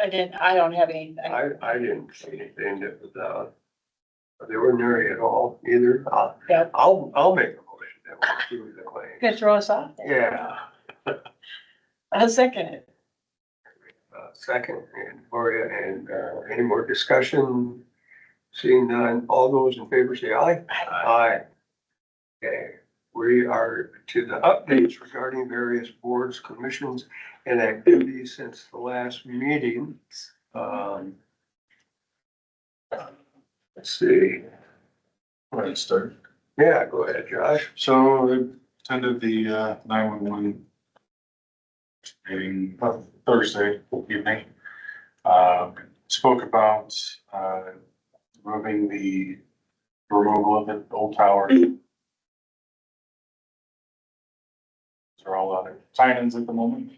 I don't have any. I didn't see anything that was, of the ordinary at all either. Yep. I'll make a motion that we approve the claim. Gonna throw us off there. Yeah. I'll second it. Second, and Gloria, and, any more discussion? Seeing none, all those in favor say aye. Aye. Okay, we are to the updates regarding various boards, commissions, and activities since the last meeting. Let's see. Let's start. Yeah, go ahead, Josh. So I attended the 911 meeting Thursday evening. Spoke about removal of the old tower. They're all out of sign-ins at the moment.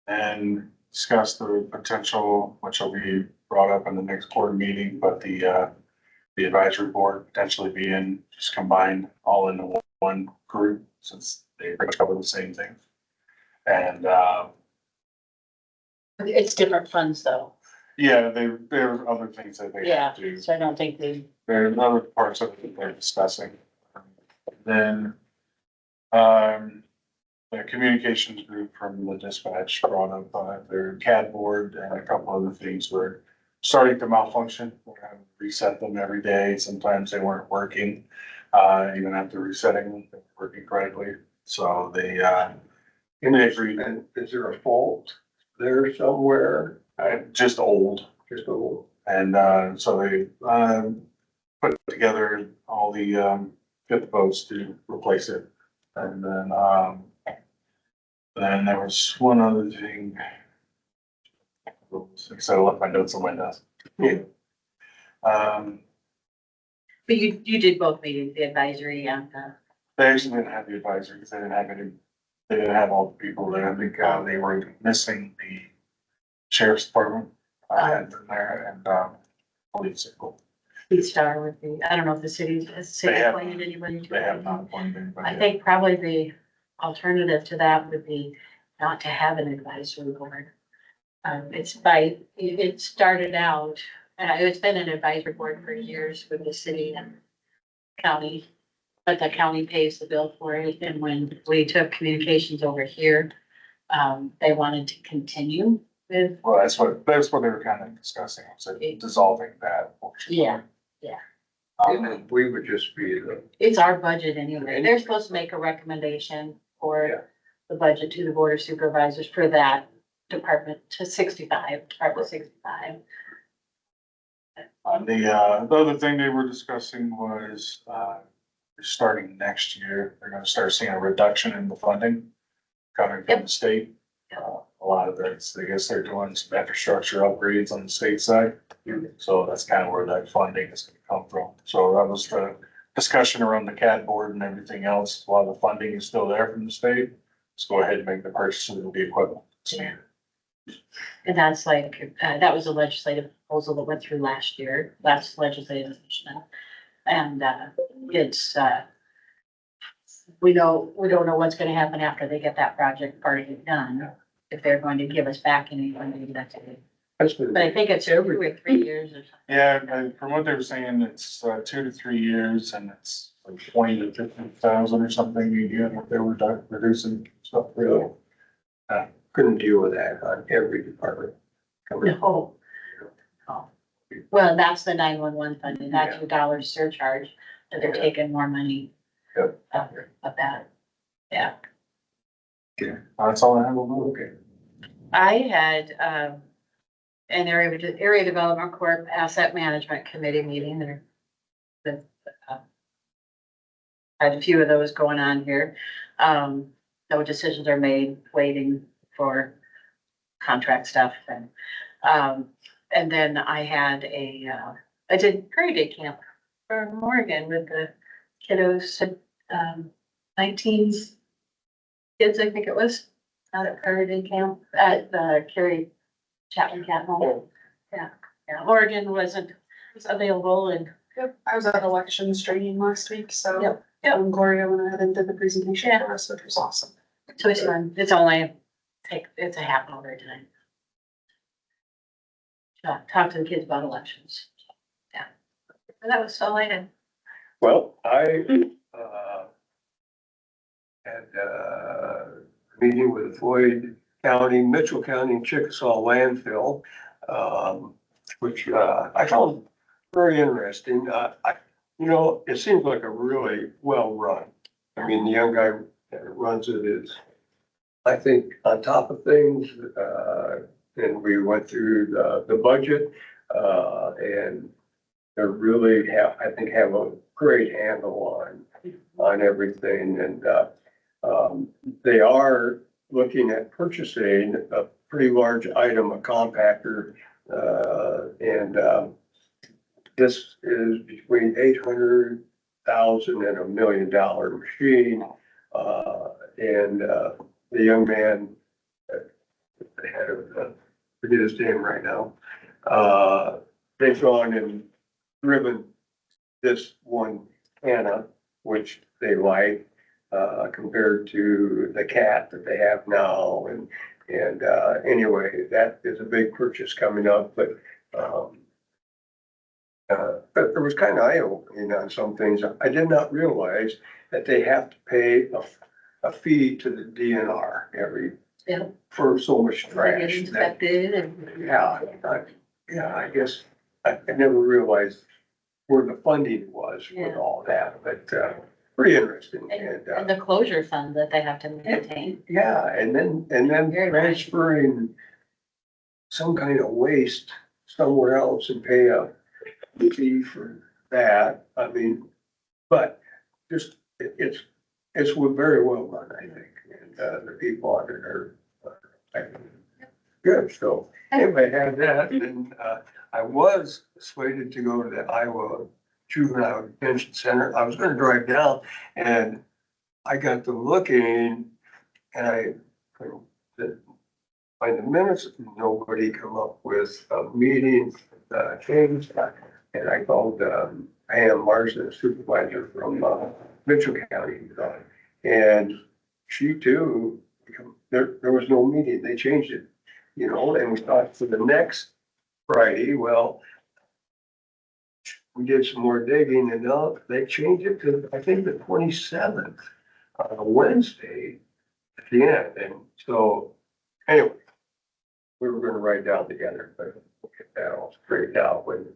And discussed the potential, which will be brought up in the next board meeting, but the advisory board potentially being just combined all into one group, since they pretty much cover the same thing. And, It's different funds though. yeah, there are other things that they Yeah, have to, so I don't think there are other parts of it that they're discussing. Then, the communications group from the dispatch brought up, their CAD board and a couple other things were starting to malfunction. We're having to reset them every day. Sometimes they weren't working, even after resetting them, they were working correctly. So they agreed. And is there a fault there somewhere? Just old. Just a little. And, so they, put together all the, get the votes to replace it. And then there was one other thing. Except I left my notes on my desk. Yeah. but you did both meetings, the advisory and They actually didn't have the advisory because they didn't have all the people there. I think, they were missing the sheriff's department. I had them there and, police. Police Star with the, I don't know if the city has They have- appointed anybody to They have it. not appointed anybody. I think probably the alternative to that would be not to have an advisory board. It started out, it's been an advisory board for years with the city and county. But the county pays the bill for it, and when we took communications over here, they wanted to continue with. Well, that's what they were kind of discussing, was dissolving that portion. Yeah. And then we would just be the, It's our budget anyway. They're supposed to make a recommendation for the budget to the board of supervisors for that department to Department 65. And the other thing they were discussing was, starting next year, they're gonna start seeing a reduction in the funding coming from the state. A lot of that's, I guess they're doing some infrastructure upgrades on the state side. So that's kind of where that funding is gonna come from. So that was the discussion around the CAD board and everything else. While the funding is still there from the state, let's go ahead and make the purchases of the equipment. And that's like, that was a legislative proposal that went through last legislative session. And, it's, we don't know what's gonna happen after they get that project already done. If they're going to give us back any funding, that's it. But I think it's 2 or 3 years or something. Yeah, from what they were saying, it's 2 to 3 years and it's like 20 to 50,000 or something a year that they were reducing stuff. really, couldn't deal with that on every department. No. Oh. Well, that's the 911 funding, that's your dollar surcharge, that they're taking more money. Yep. Of that, yeah. That's all I have. Okay. I had, an area development corp asset management committee meeting there. Had a few of those going on here. No decisions are made, waiting for contract stuff and then I had I did Prairie Day camp for Morgan with the kiddos, 19 kids, I think it was, out at Prairie Day camp at the Carrie Chapman Cat Home. Yeah, Oregon wasn't available and. Yep, I was at elections training last week, so. Yep. Gloria went ahead and did the presentation Yeah. for us, which was awesome. So it's fun. It's only it's a half hour time. talk to the kids about elections. Yeah. And that was all I had. Well, I, had, meeting with Floyd County, Mitchell County, and Chickasaw landfill, which, I found very interesting. It seems like a really well run. I mean, the young guy that runs it is, I think, on top of things. And we went through the budget, and they really have a great handle on everything. And, they are looking at purchasing a pretty large item, a compactor, and, this is between 800,000 and $1 million machine. And the young man, the head of, forget his name right now, they've gone and driven this one Anna, which they like, compared to the cat that they have now. And anyway, that is a big purchase coming up, but it was kind of eye-opening on some things. I did not realize that they have to pay a fee to the DNR Yeah. for so much They get trash. inspected and. I guess I never realized where the funding was with Yeah. all that, but, pretty interesting. And the closure fund that they have to maintain. Yeah, and then Very nice. transferring some kind of waste somewhere else and pay a fee for that. I mean, but just, it's very well done, I think. And, the people on it are, I think, good. So anyway, I had that, and, I was slated to go to the Iowa Juvenile Detention Center. I was gonna drive down, and I got to looking, and I couldn't find the minutes. Nobody come up with a meeting, changed. And I called, Pam Marsden, supervisor from, Mitchell County. And she too, there was no meeting. They changed it, and we thought for the next Friday. Well, we did some more digging, and now they changed it to, I think, the 27th, on a Wednesday at the end. And so, anyway, we were gonna write down together, but we'll get that all straightened out when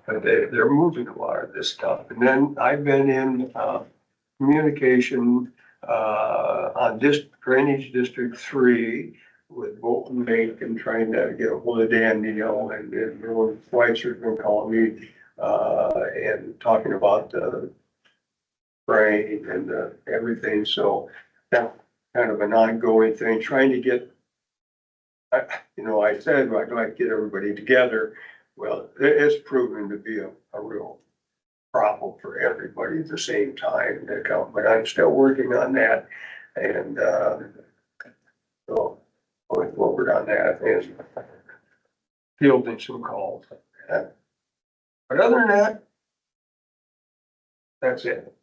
they're moving a lot of this stuff. And then I've been in, communication, on Drainage District 3 with Bolton Lake, and trying to get a hold of Dan Neal, and Roland Schweitzer been calling me, and talking about the rain and everything. So that's kind of an ongoing thing, trying to get, I said I'd like to get everybody together. Well, it's proven to be a real problem for everybody at the same time, but I'm still working on that. And, so going forward on that and fielding some calls. But other than that, that's it.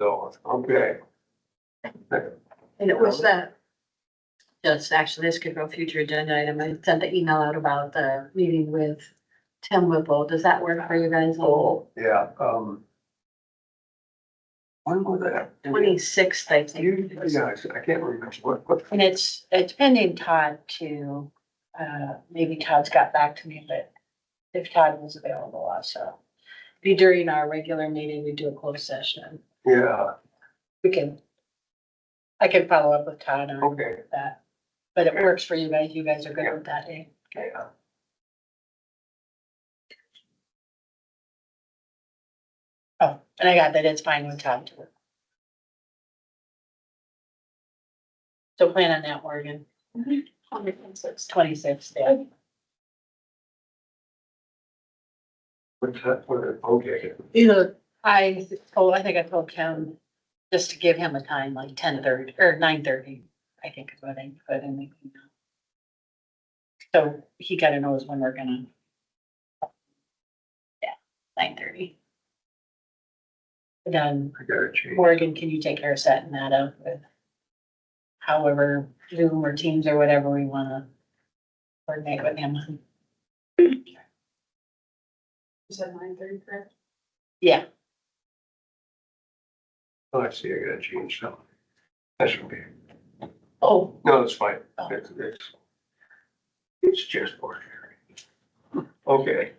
So, okay. And it was just actually, this could go future agenda item. I sent the email out about the meeting with Tim Whipple. Does that work for you guys? Oh, yeah, when was that? 26th, I think. Yeah, I can't remember what. And it's pending Todd to, maybe Todd's got back to me, but if Todd was available also. Be during our regular meeting, we do a closed session. Yeah, I can follow up with Todd on okay, that, but it works for you guys. You guys are good with that, eh? yeah. Oh, and I got that. It's fine with Todd too. So plan on that, Morgan. 26th, yeah. What's that, okay, I think I told Kim just to give him a time, like 10:30 or 9:30, I think is what I put in the email. So he gotta knows when we're gonna. Yeah, 9:30. Then I gotta change. Morgan, can you take care of setting that up with however Zoom or Teams or whatever we wanna coordinate with him? You said 9:30, correct? Yeah, Oh, I see, I gotta change something. That's okay. oh, No, that's fine. Oh. It's just ordinary. Okay.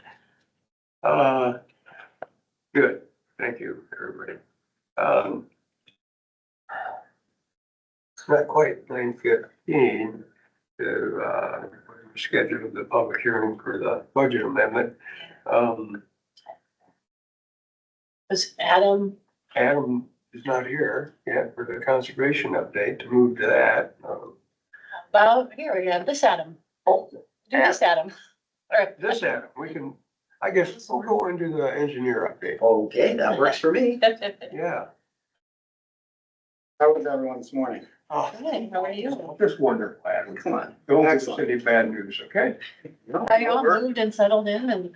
Good. Thank you, everybody. It's not quite 9:15 to, schedule the public hearing for the budget amendment. was Adam, Adam is not here yet for the conservation update to move to that. well, here we have this Adam, Oh, do this Adam. Or this Adam, we can, I guess we'll go into the engineer update. Okay, that works for me. Yeah. How was everyone this morning? Oh, Hey, how are you? just wonderful, Adam. Come on. Don't give us Excellent. any bad news, okay? No, Are you all we're- moved and settled in and,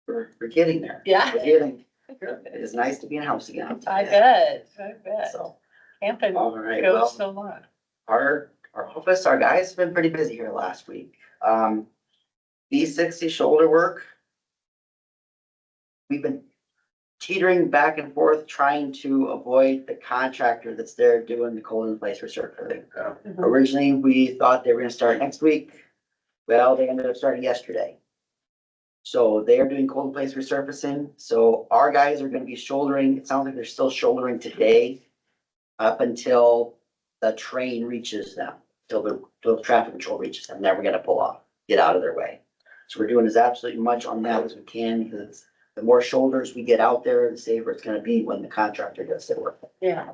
We're getting there. yeah? We're getting, it is nice to be in a house again. I'll tell I you that. bet, I bet. So, Camping all right, goes well, so long. our office, our guys have been pretty busy here last week. B60 shoulder work. We've been teetering back and forth, trying to avoid the contractor that's there doing the cold in place resurfacing. Originally, we thought they were gonna start next week. Well, they ended up starting yesterday. So they are doing cold in place resurfacing. So our guys are gonna be shouldering, it sounds like they're still shouldering today up until the train reaches them, till the traffic control reaches them. Then we're gonna pull off, get out of their way. So we're doing as absolutely much on that as we can, because the more shoulders we get out there, the safer it's gonna be when the contractor does their work. Yeah,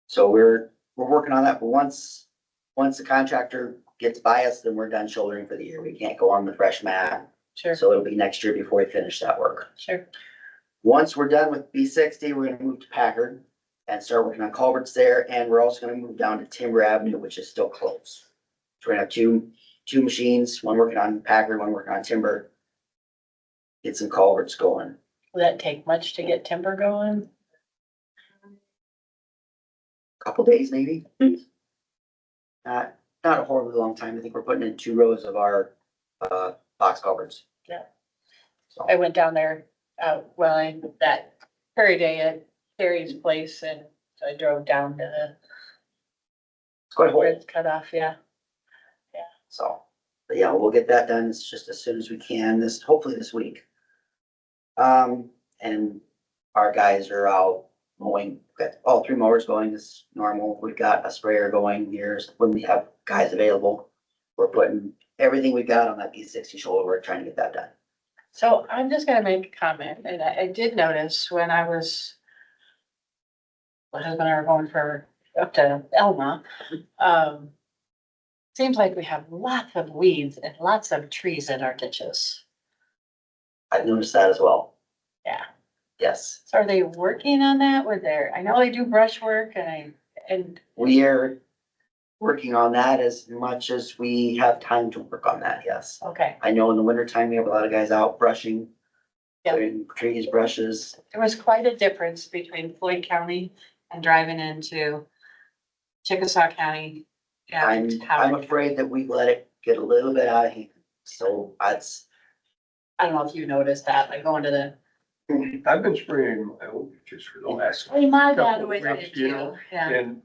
So we're working on that, but once the contractor gets by us, then we're done shouldering for the year. We can't go on the fresh mat. sure, So it'll be next year before we finish that work. sure. Once we're done with B60, we're gonna move to Packard and start working on culverts there, and we're also gonna move down to Timber Avenue, which is still closed. So we're gonna have two machines, one working on Packard, one working on Timber. Get some culverts going. Will that take much to get timber going? Couple days maybe. Not a horribly long time. I think we're putting in 2 rows of our, box culverts. Yeah. So, I went down there, that Prairie Day at Terry's place and so I drove down to it's quite a where hole. it's cut off, yeah. So, but yeah, we'll get that done. It's just as soon as we can, hopefully this week. And our guys are out mowing, we've got all 3 mowers going as normal. We've got a sprayer going here when we have guys available. We're putting everything we've got on that B60 shoulder. We're trying to get that done. So I'm just gonna make a comment, and I did notice when I was. My husband and I were going up to Elma, seems like we have lots of weeds and lots of trees in our ditches. I've noticed that as well. Yeah. Yes, So are they working on that with I know they do brush work and we are working on that as much as we have time to work on that, yes. okay, I know in the wintertime, we have a lot of guys out brushing. Yep. Cutting trees, brushes. there was quite a difference between Floyd County and driving into Chickasaw County. I'm And Howard. afraid that we've let it get a little bit out of hand. So that's, I don't know if you noticed that, like going to the. I've been spraying my own ditches for the last, Hey, my dad Couple always weeks, did you too, know, yeah. and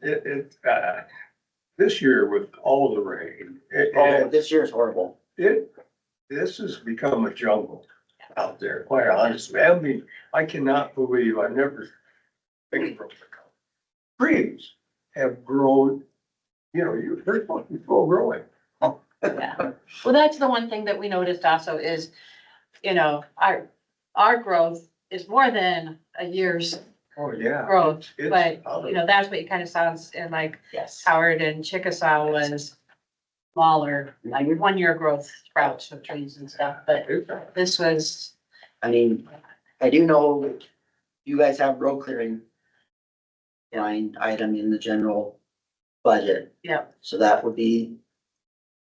this year with all the rain, oh, this year's horrible. this has become a jungle out there, quite honestly. I mean, I cannot believe I've never think from the trees have grown, they're supposed to be full growing. Yeah, well, that's the one thing that we noticed also is, our growth is more than a year's Oh, yeah. growth. It's But, other- that's what it kind of sounds in like Yes. Howard and Chickasaw was smaller, like 1 year growth sprouts of trees and stuff, but this was, I mean, I do know you guys have road clearing line item in the general budget. yeah, So that would be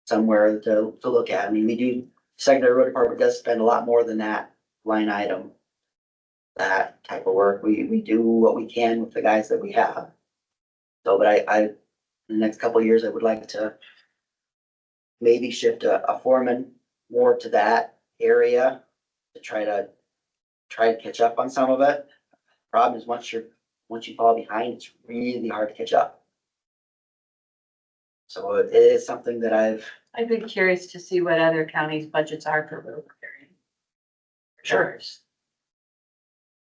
somewhere to look at. I mean, secondary road department does spend a lot more than that line item. That type of work. We do what we can with the guys that we have. So, but I, in the next couple of years, I would like to maybe shift a foreman more to that area to try to catch up on some of it. Problem is, once you fall behind, it's really hard to catch up. So it is something that I'd be curious to see what other counties' budgets are for road repairing. Sure.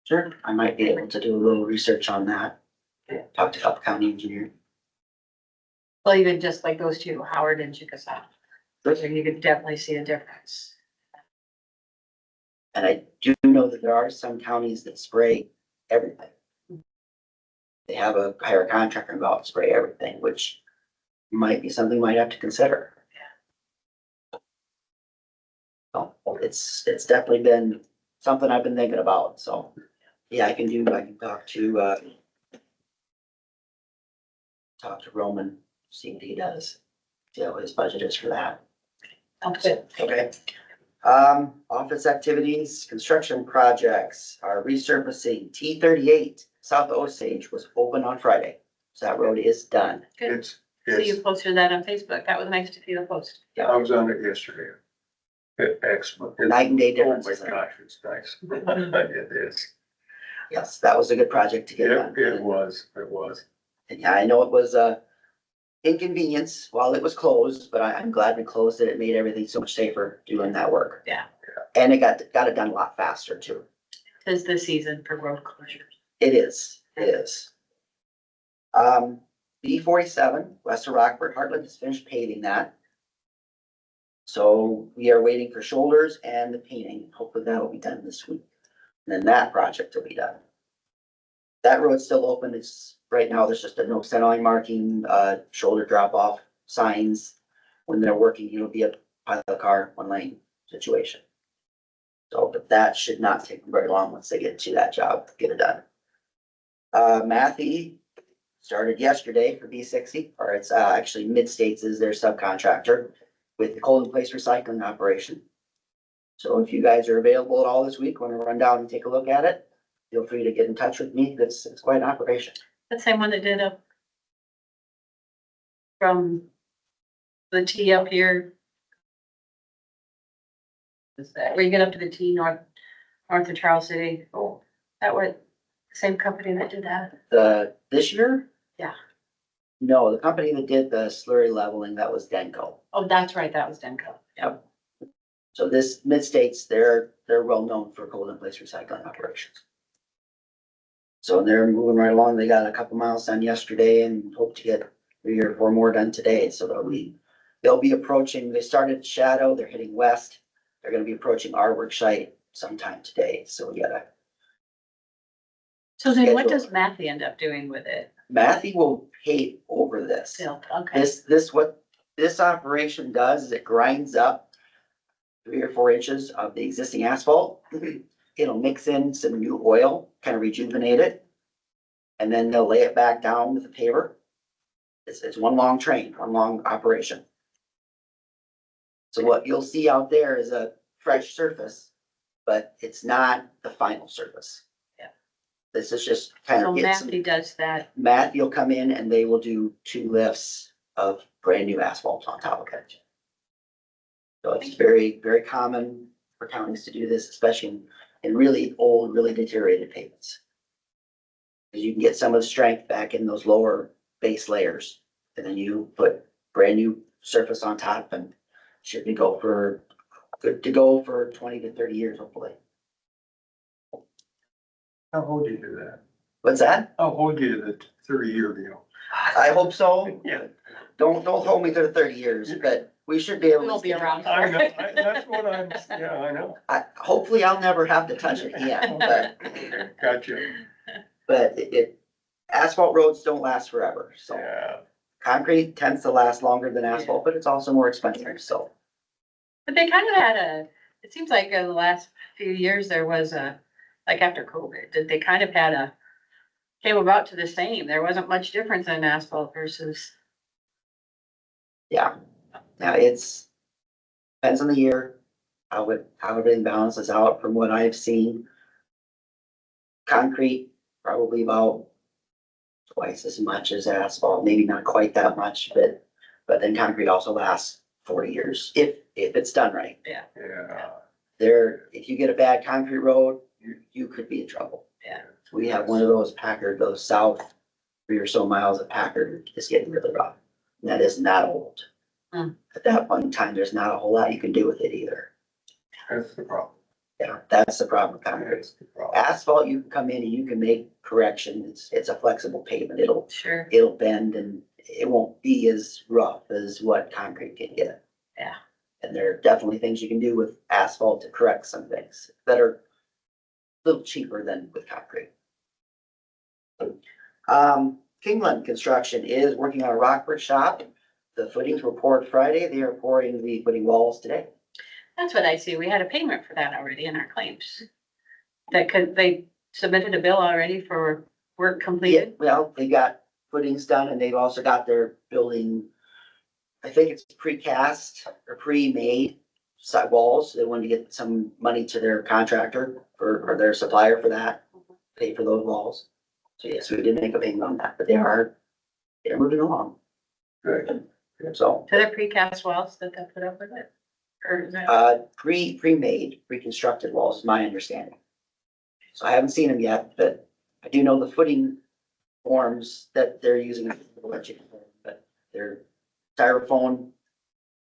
Sure, I might be able to do a little research on that. Talk to a couple county engineer. Well, even just like those two, Howard and Chickasaw. So you could definitely see a difference. And I do know that there are some counties that spray everything. They have a hire contractor and go out and spray everything, which might be something we might have to consider. So it's definitely been something I've been thinking about, so, yeah, I can talk to Roman, see what he does, see what his budget is for that. Sounds good. Okay. Office activities, construction projects, are resurfacing. T38 south of Osage was open on Friday. So that road is done. Good. It's, So you it's, posted that on Facebook. That was nice to see the post. I was on it yesterday. Excellent. Night and day Oh my difference. isn't it? gosh, it's nice. It is. Yes, that was a good project to get done. It was. And yeah, I know it was a inconvenience while it was closed, but I'm glad we closed it. It made everything so much safer doing that work. Yeah. And it got it done a lot faster too. 'Tis the season for road closures. It is. B47, west of Rockford, Heartland has finished paving that. So we are waiting for shoulders and the painting. Hopefully that will be done this week. And then that project will be done. That road's still open. It's, right now, there's just a no centerline marking, shoulder drop off signs. When they're working, it'll be a pilot car, one lane situation. So, but that should not take very long once they get to that job, get it done. Matthew started yesterday for B60, or it's actually Mid-States is their subcontractor with the cold in place recycling operation. So if you guys are available at all this week, want to run down and take a look at it, feel free to get in touch with me. It's quite an operation. The same one that did up from the T up here. Is that where you get up to the T north of Charles City? Oh, that was the same company that did that. This year? Yeah. No, the company that did the slurry leveling, that was Denko. Oh, that's right. That was Denko. Yep. So this Mid-States, they're well known for cold in place recycling operations. So they're moving right along. They got a couple miles done yesterday and hope to get 3 or 4 more done today. So they'll be approaching, they started Shadow, they're heading west. They're gonna be approaching our work site sometime today. So we gotta, So then what Schedule. does Matthew end up doing with it? Matthew will pave over this. Still, okay. What this operation does is it grinds up 3 or 4 inches of the existing asphalt. It'll mix in some new oil, kind of rejuvenate it. And then they'll lay it back down with the paver. It's one long train, one long operation. So what you'll see out there is a fresh surface, but it's not the final surface. Yeah. This is just kind So of get some. Matthew does that. Matthew will come in and they will do 2 lifts of brand new asphalt on top of it. So it's very, very common for counties to do this, especially in really old, really deteriorated pavements. Because you can get some of the strength back in those lower base layers, and then you put brand new surface on top and should be good to go for 20 to 30 years, hopefully. How old do you do that? What's that? How old do you do the 30-year deal? I hope so. Yeah. Don't hold me to the 30 years, but we should be able to. We'll be around. I know, that's what I know. Hopefully I'll never have to touch it again, Gotcha. but asphalt roads don't last forever, so. Yeah. Concrete tends to last longer than asphalt, but it's also more expensive, so. But they kind of had it seems like in the last few years, there was like after COVID, that they kind of came about to the same. There wasn't much difference in asphalt versus. Yeah, depends on the year, how everything balances out from what I've seen. Concrete, probably about twice as much as asphalt, maybe not quite that much, but then concrete also lasts 40 years if it's done right. Yeah. if you get a bad concrete road, you could be in trouble. Yeah. We have one of those Packard goes south 3 or so miles of Packard is getting really rough. And that is not old. Hmm. At that point in time, there's not a whole lot you can do with it either. That's the problem. Yeah, that's the problem with concrete. That's the problem. Asphalt, you can come in and you can make corrections. It's a flexible pavement. Sure. It'll bend and it won't be as rough as what concrete can get. Yeah. And there are definitely things you can do with asphalt to correct some things that are a little cheaper than with concrete. Kingland Construction is working on a Rockford shop. The footings were poured Friday. They are pouring the footing walls today. That's what I see. We had a payment for that already in our claims. They submitted a bill already for work Yeah, completed. well, they got footings done and they've also got their building, I think it's precast or pre-made side walls. They wanted to get some money to their contractor or their supplier for that, pay for those walls. So yes, we did make a payment on that, but they're moving along. Good. So, To the precast walls that they put up with it. Or is that? pre-made, pre-constructed walls is my understanding. So I haven't seen them yet, but I do know the footing forms that they're using, but they're styrofoam,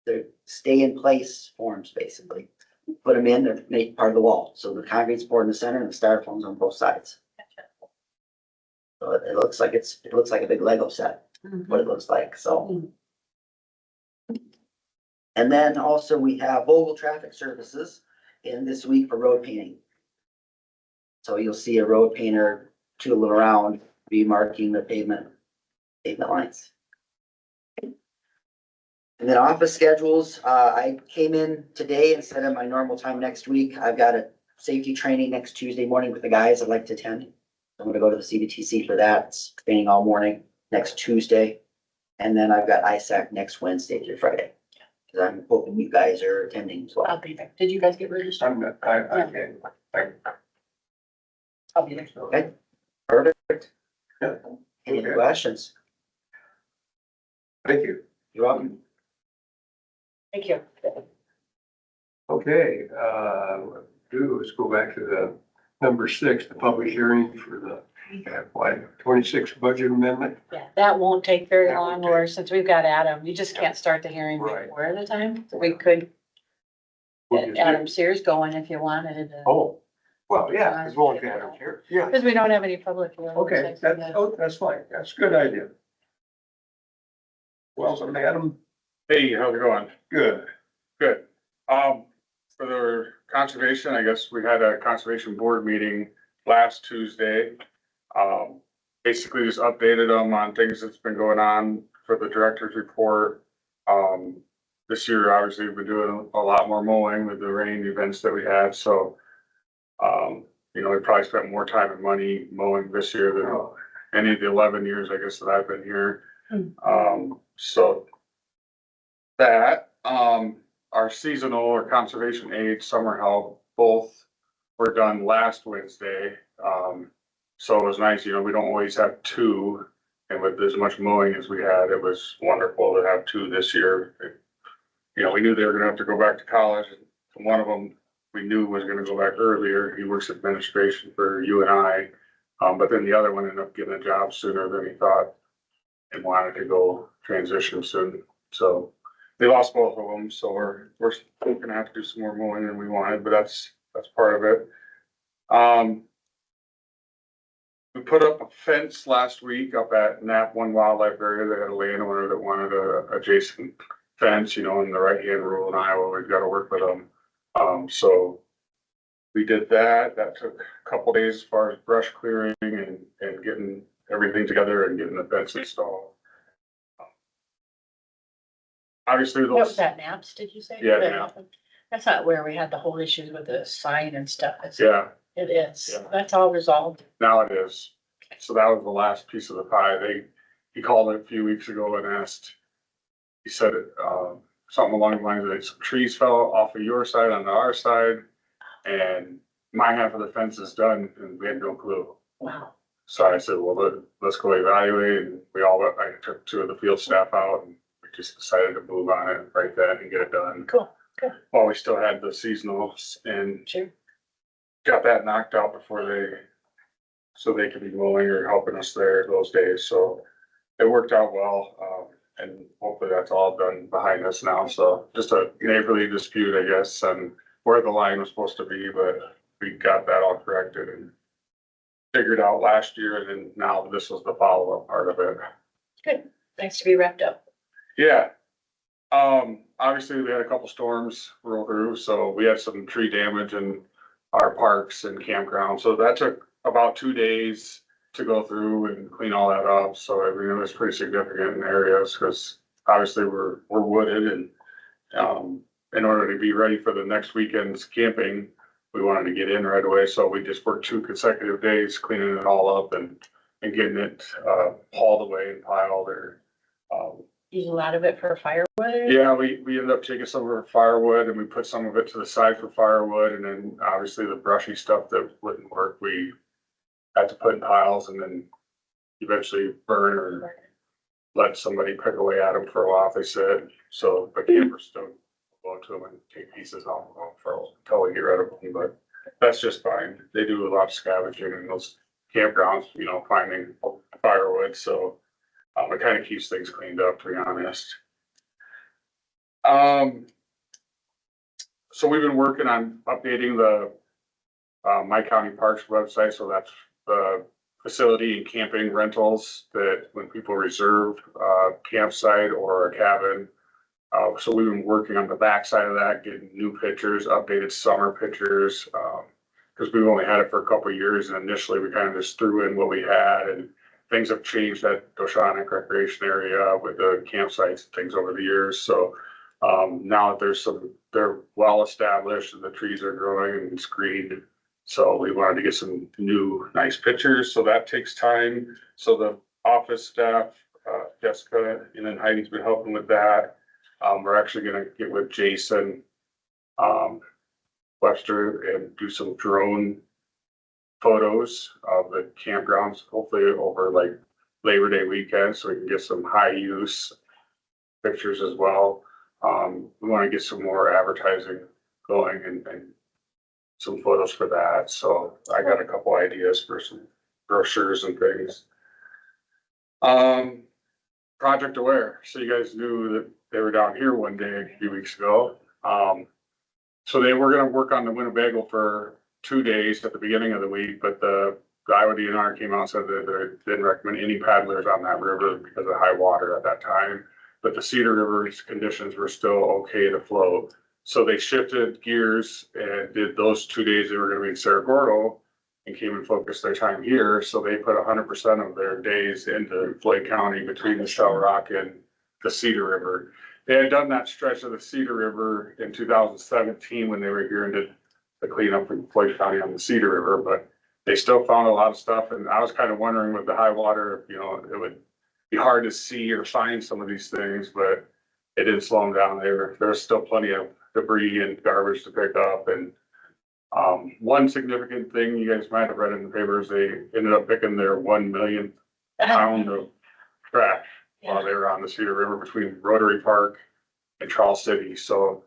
they're stay in place forms, basically. Put them in, they're made part of the wall. So the concrete's poured in the center and the styrofoam's on both sides. So it looks like a big Lego set, Mhm. what it looks like, so. And then also we have Vogel Traffic Services in this week for road painting. So you'll see a road painter tooling around, be marking the pavement lines. And then office schedules, I came in today instead of my normal time next week. I've got a safety training next Tuesday morning with the guys I'd like to attend. I'm gonna go to the CDTC for that. It's training all morning next Tuesday. And then I've got ISAC next Wednesday through Friday. Cause I'm hoping you guys are attending as I'll well. be there. Did you guys get registered? I'm not, I can't. I'll be there. Okay, perfect. Yeah. Any Okay. questions? Thank you. You're welcome. Okay, let's go back to the number 6, the public hearing for the FY 26 budget amendment. Yeah, that won't take very That long, won't or since we've got Adam, you just can't start the hearing Right. before the time. We could We'll get just Adam do- Sears going if you wanted. Oh, well, yeah, as long as Adam's here. Yeah, Because we don't have any public hearings. okay, that's fine. That's a good idea. Welcome, Adam. Hey, how's it going? Good. Good. For the conservation, I guess we had a conservation board meeting last Tuesday. Basically just updated them on things that's been going on for the director's report. This year, obviously, we've been doing a lot more mowing with the rain events that we had, so. We probably spent more time and money mowing this year than any of the 11 years, I guess, that I've been here. So. That, our seasonal or conservation aid, summer help, both were done last Wednesday. So it was nice, we don't always have 2. And with as much mowing as we had, it was wonderful to have 2 this year. We knew they were gonna have to go back to college. And one of them we knew was gonna go back earlier. He works administration for UNI. But then the other one ended up getting a job sooner than he thought and wanted to go transition soon. So they lost both of them, so we're gonna have to do some more mowing than we wanted, but that's part of it. We put up a fence last week up at Nap One Wildlife Area. They had a landowner that wanted a adjacent fence, in the right-hand rule in Iowa, we've got to work with them. So we did that. That took a couple days as far as brush clearing and getting everything together and getting the fence installed. Obviously, What was those, that, Naps, did you say? Yeah, Naps. That's not where we had the whole issues with the sign and stuff. yeah, It is. Yeah. That's all resolved. now it is. So that was the last piece of the pie. He called a few weeks ago and asked, he said, something along the lines of some trees fell off of your side onto our side. And my half of the fence is done and we had no clue. Wow. So I said, well, let's go evaluate. And I took 2 of the field staff out and we just decided to move on it right then and get it done. Cool. while we still had the seasonals and Sure. got that knocked out before so they could be mowing or helping us there those days. So it worked out well. And hopefully that's all done behind us now. So just a neighborly dispute, I guess, and where the line was supposed to be, but we got that all corrected and figured out last year. And then now this was the follow-up part of it. Good. Nice to be wrapped up. Yeah. Obviously we had a couple storms roll through, so we had some tree damage in our parks and campgrounds. So that took about 2 days to go through and clean all that up. So I mean, it was pretty significant in areas because obviously we're wooded and, in order to be ready for the next weekend's camping, we wanted to get in right away. So we just worked 2 consecutive days cleaning it all up and getting it, hauled away and piled or, Use a lot of it for firewood. yeah, we ended up taking some of our firewood and we put some of it to the side for firewood, and then obviously the brushy stuff that wouldn't work, we had to put in piles and then eventually burn or let somebody pick away at them for a while, they said. So the campers still go to them and take pieces off of them for until we get rid of them, but that's just fine. They do a lot of scavenging in those campgrounds, you know, finding firewood, so it kind of keeps things cleaned up, to be honest. So we've been working on updating the My County Parks website, so that's the facility and camping rentals that when people reserve a campsite or a cabin. So we've been working on the backside of that, getting new pictures, updated summer pictures, because we've only had it for a couple of years, and initially we kind of just threw in what we had, and things have changed at Oceanic Recreation Area with the campsites and things over the years. So now that they're well established and the trees are growing and it's green. So we wanted to get some new, nice pictures. So that takes time. So the office staff, Jessica, and then Heidi's been helping with that. We're actually gonna get with Jason, Webster and do some drone photos of the campgrounds, hopefully over like Labor Day weekend, so we can get some high use pictures as well. We want to get some more advertising going and some photos for that. So I got a couple ideas for some brochures and things. Project Aware. So you guys knew that they were down here one day a few weeks ago. So they were gonna work on the Winnebago for 2 days at the beginning of the week, but the Iowa DNR came out and said that they didn't recommend any paddlers on that river because of high water at that time. But the Cedar River's conditions were still okay to float. So they shifted gears and did those 2 days they were gonna be in Cerro Gordo and came and focused their time here. So they put 100% of their days into Floyd County between the Shell Rock and the Cedar River. They had done that stretch of the Cedar River in 2017 when they were here and did the cleanup in Floyd County on the Cedar River, but they still found a lot of stuff. And I was kind of wondering with the high water, you know, it would be hard to see or find some of these things, but it didn't slow them down. There's still plenty of debris and garbage to pick up. And one significant thing you guys might have read in the papers, they ended up picking their 1 millionth pound of trash while they were on the Cedar River between Rotary Park and Charles City. So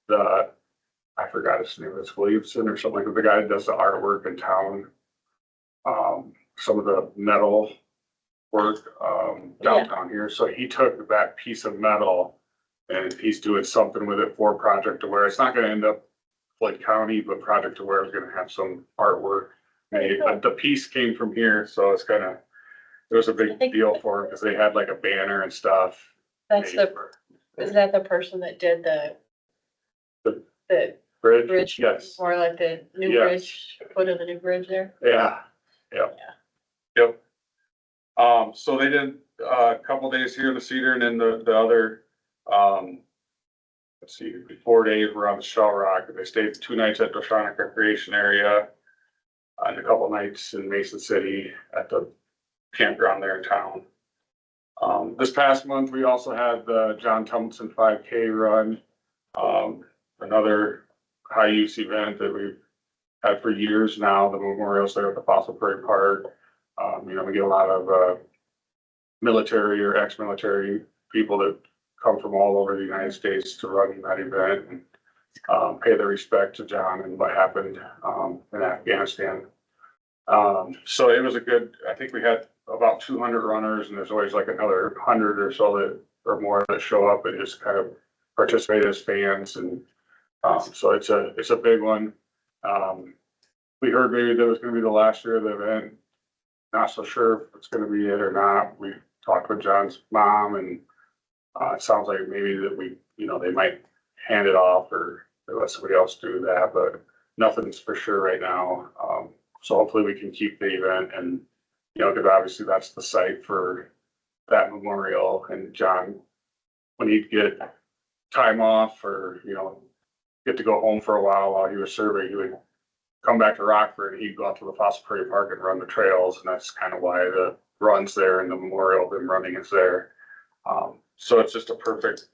I forgot his name, it's Williamson or something like that, the guy that does the artwork in town. Some of the metal work, downtown here. So he took that piece of metal and he's doing something with it for Project Aware. It's not gonna end up Floyd County, but Project Aware is gonna have some artwork made, but the piece came from here, so it's it was a big deal for them because they had like a banner and stuff. Is that the person that did the Bridge? bridge? Yes. More like the new Yes. bridge, foot of the new bridge there? Yeah, yep. Yep. So they did a couple days here in the Cedar and then the other, let's see, 4 days were on the Shell Rock. They stayed 2 nights at the Oceanic Recreation Area and a couple nights in Mason City at the campground there in town. This past month, we also had the John Tumbleton 5K run, another high use event that we've had for years now, the memorials there at the Fossil Prairie Park. You know, we get a lot of military or ex-military people that come from all over the United States to run that event. And pay their respect to John and what happened, in Afghanistan. So it was a good, I think we had about 200 runners, and there's always like another 100 or so that, or more, that show up and just kind of participate as fans. And, so it's a big one. We heard maybe that was gonna be the last year of the event. Not so sure if it's gonna be it or not. We talked with John's mom, and it sounds like maybe that they might hand it off or they let somebody else do that, but nothing's for sure right now. So hopefully we can keep the event, and, because obviously that's the site for that memorial. And John, when he'd get time off or, get to go home for a while he was serving, he would come back to Rockford and he'd go out to the Fossil Prairie Park and run the trails. And that's kind of why the run's there and the memorial of him running is there. So it's just a perfect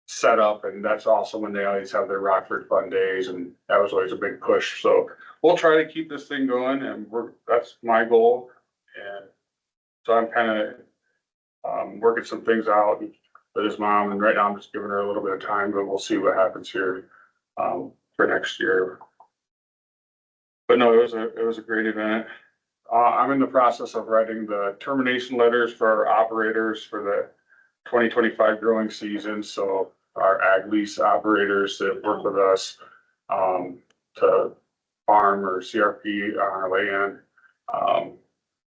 setup, and that's also when they always have their Rockford Fun Days, and that was always a big push. So we'll try to keep this thing going, and that's my goal. And so I'm kind of working some things out with his mom, and right now I'm just giving her a little bit of time, but we'll see what happens here for next year. But no, it was a great event. I'm in the process of writing the termination letters for our operators for the 2025 growing season. So our ag lease operators that work with us to farm or CRP on our land.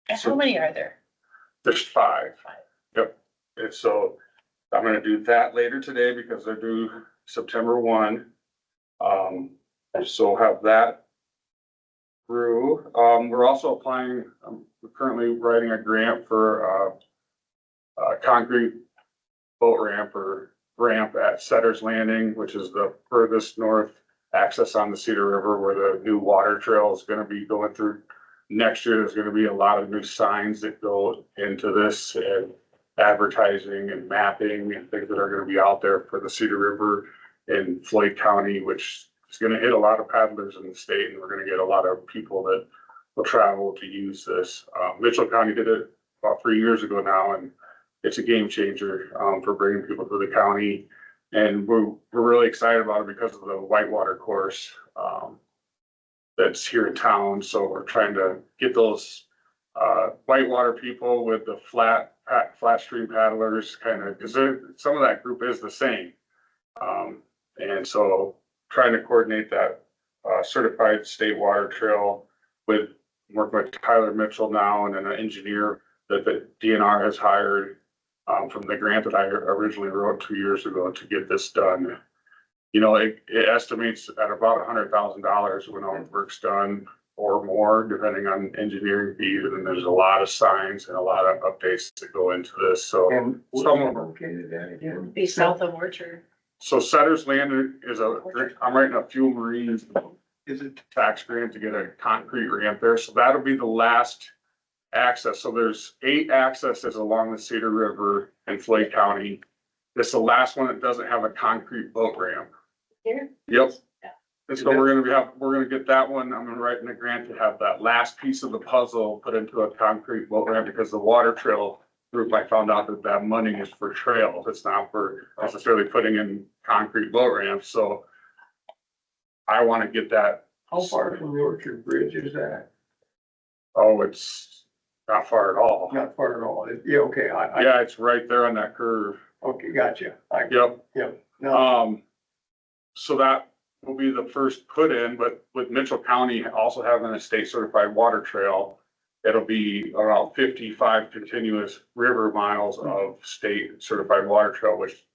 How many are there? There's 5. Yep. And so I'm gonna do that later today because they're due September 1. So have that through. We're also applying, we're currently writing a grant for a concrete boat ramp at Setter's Landing, which is the furthest north access on the Cedar River, where the new water trail is gonna be going through. Next year, there's gonna be a lot of new signs that go into this, and advertising and mapping and things that are gonna be out there for the Cedar River in Floyd County, which is gonna hit a lot of paddlers in the state, and we're gonna get a lot of people that will travel to use this. Mitchell County did it about 3 years ago now, and it's a game changer for bringing people to the county. And we're really excited about it because of the whitewater course that's here in town. So we're trying to get those whitewater people with the flat stream paddlers, kind of, because some of that group is the same. And so trying to coordinate that certified state water trail with working with Tyler Mitchell now, and then an engineer that the DNR has hired from the grant that I originally wrote 2 years ago to get this done. It estimates at about $100,000 when all the work's done, or more, depending on engineering fees. And then there's a lot of signs and a lot of updates that go into this. So And some of located at again? Be south of Orchard. So Setter's Landing is I'm writing a Fuel Marines Is it? tax grant to get a concrete ramp there. So that'll be the last access. So there's 8 accesses along the Cedar River in Floyd County. This is the last one that doesn't have a concrete boat ramp. Here? Yep. And so we're gonna get that one. I'm gonna write in a grant to have that last piece of the puzzle put into a concrete boat ramp, because the water trail group, I found out that money is for trails. It's not for necessarily putting in concrete boat ramps. So I want to get that. How far from the Orchard Bridge is that? Oh, it's not far at all. Not far at all. Yeah, okay, Yeah, it's right there on that curve. okay, gotcha. Yep. No, So that will be the first put in, but with Mitchell County also having a state certified water trail, it'll be around 55 continuous river miles of state certified water trail, which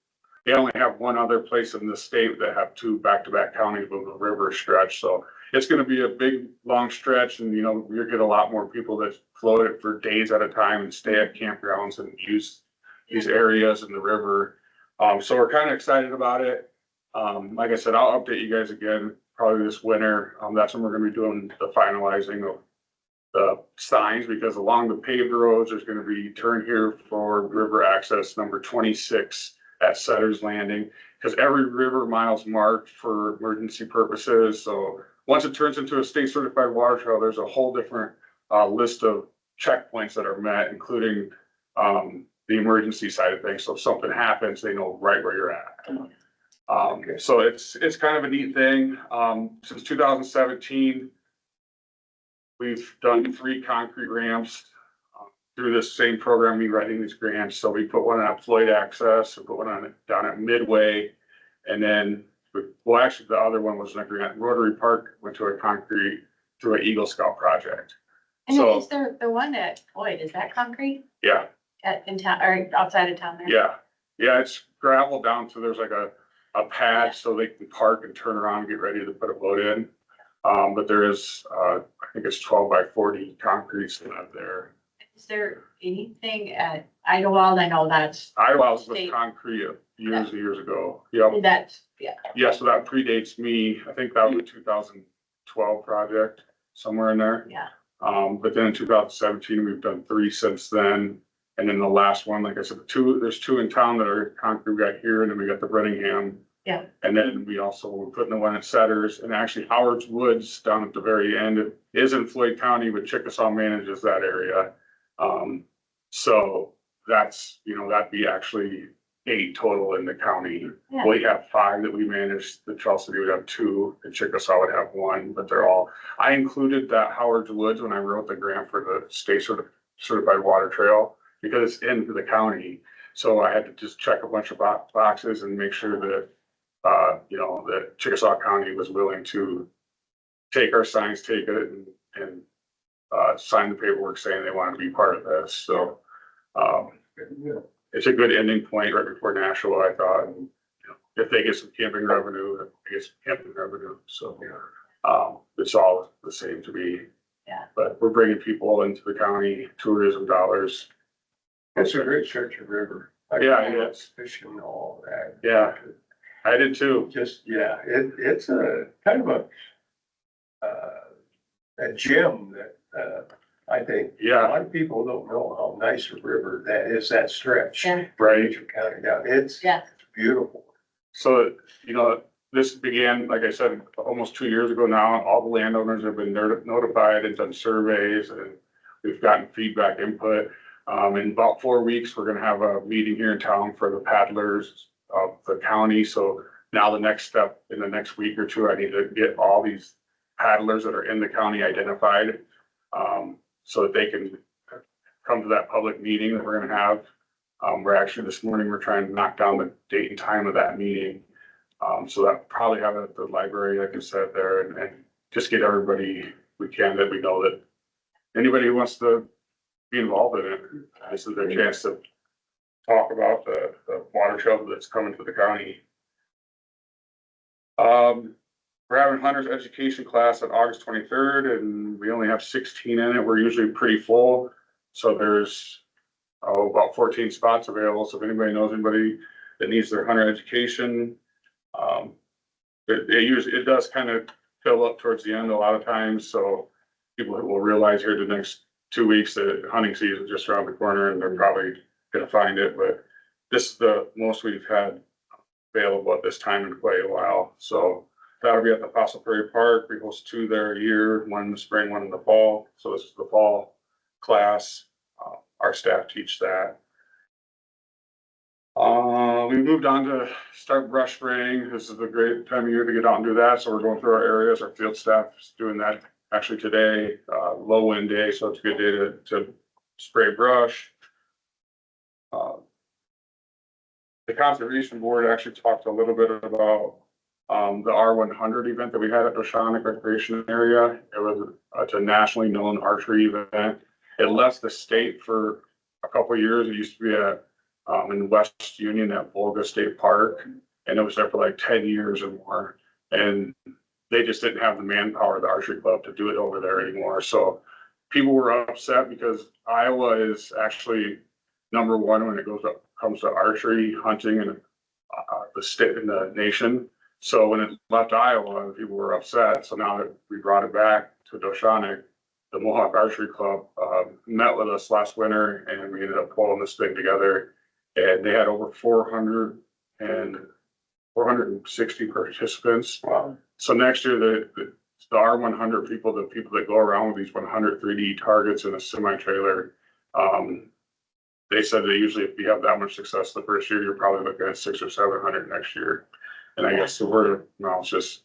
they only have one other place in the state that have 2 back-to-back counties with a river stretch. So it's gonna be a big, long stretch, and you'll get a lot more people that float it for days at a time and stay at campgrounds and use these areas in the river. So we're kind of excited about it. Like I said, I'll update you guys again, probably this winter. That's when we're gonna be doing the finalizing of the signs, because along the paved roads, there's gonna be turn here for river access number 26 at Setter's Landing, because every river mile's marked for emergency purposes. So once it turns into a state certified water trail, there's a whole different list of checkpoints that are met, including the emergency side of things. So if something happens, they know right where you're at. So it's kind of a neat thing. Since 2017, we've done 3 concrete ramps through this same program, me writing these grants. So we put one at Floyd Access, we put one on down at Midway, and then, well, actually, the other one was in a grant. Rotary Park went to a concrete through an Eagle Scout project. And So- is there the one at Floyd, is that concrete Yeah, in town or outside of town there? yeah, it's gravel down to, there's like a Yeah. pad so they can park and turn around and get ready to put a boat in. But there is, I think it's 12 by 40 concrete slab there. Is there anything at Idlewild? I know that's, Idlewild was State. concrete years and years ago. Yep. that's, yeah. Yeah, so that predates me. I think that was a 2012 project, somewhere in there. Yeah. But then in 2017, we've done 3 since then. And then the last one, like I said, there's 2 in town that are concrete. We got here, and then we got the Brenningham. Yeah. And then we also were putting the one at Setters, and actually Howard's Woods down at the very end. It is in Floyd County, but Chickasaw manages that area. So that's, that'd be actually 8 total in the county. Yeah. We have 5 that we manage. The Charles City would have 2, and Chickasaw would have 1, but they're all, I included that Howard's Woods when I wrote the grant for the state certified water trail, because it's in the county. So I had to just check a bunch of boxes and make sure that, that Chickasaw County was willing to take our signs, take it and sign the paperwork saying they want to be part of this. So, it's a good ending point right before Nashua, I thought. And, if they get some camping revenue, they get some camping revenue. So, it's all the same to me. Yeah. But we're bringing people into the county, tourism dollars. It's a great stretch of river. Yeah, it is. Fishing and all that. Yeah, I did too. Just, yeah, it's a kind of a gem that, I think a Yeah, lot of people don't know how nice a river that is, that stretch. Yeah. right. Major County down, it's Yeah. beautiful. So, this began, like I said, almost 2 years ago now. All the landowners have been notified and done surveys, and we've gotten feedback, input. In about 4 weeks, we're gonna have a meeting here in town for the paddlers of the county. So now the next step in the next week or 2, I need to get all these paddlers that are in the county identified, so that they can come to that public meeting that we're gonna have. We're actually, this morning, we're trying to knock down the date and time of that meeting. So that probably have it at the library, like I said there, and just get everybody we can that we know, that anybody who wants to be involved in it, this is their chance to talk about the water trail that's coming to the county. We're having Hunter's education class on August 23rd, and we only have 16 in it. We're usually pretty full. So there's, about 14 spots available. So if anybody knows anybody that needs their hunter education, it does kind of fill up towards the end a lot of times. So people will realize here the next 2 weeks that hunting season is just around the corner, and they're probably gonna find it. But this is the most we've had available at this time in quite a while. So that'll be at the Fossil Prairie Park. We host 2 there a year, one in the spring, one in the fall. So this is the fall class. Our staff teach that. We moved on to start brush spraying. This is a great time of year to get out and do that. So we're going through our areas. Our field staff is doing that actually today, low wind day. So it's a good day to spray brush. The Conservation Board actually talked a little bit about the R100 event that we had at Oceanic Recreation Area. It's a nationally known archery event. It left the state for a couple of years. It used to be in West Union at Volga State Park, and it was there for like 10 years or more. And they just didn't have the manpower of the archery club to do it over there anymore. So people were upset because Iowa is actually number 1 when it comes to archery hunting in the state, in the nation. So when it left Iowa, people were upset. So now that we brought it back to Oceanic, the Mohawk Archery Club met with us last winter, and we ended up pulling this thing together. And they had over 460 participants. Wow. So next year, the R100 people, the people that go around with these 100 3D targets in a semi-trailer, they said that usually if you have that much success the first year, you're probably looking at 600 or 700 next year. And I guess the word, no, it's just,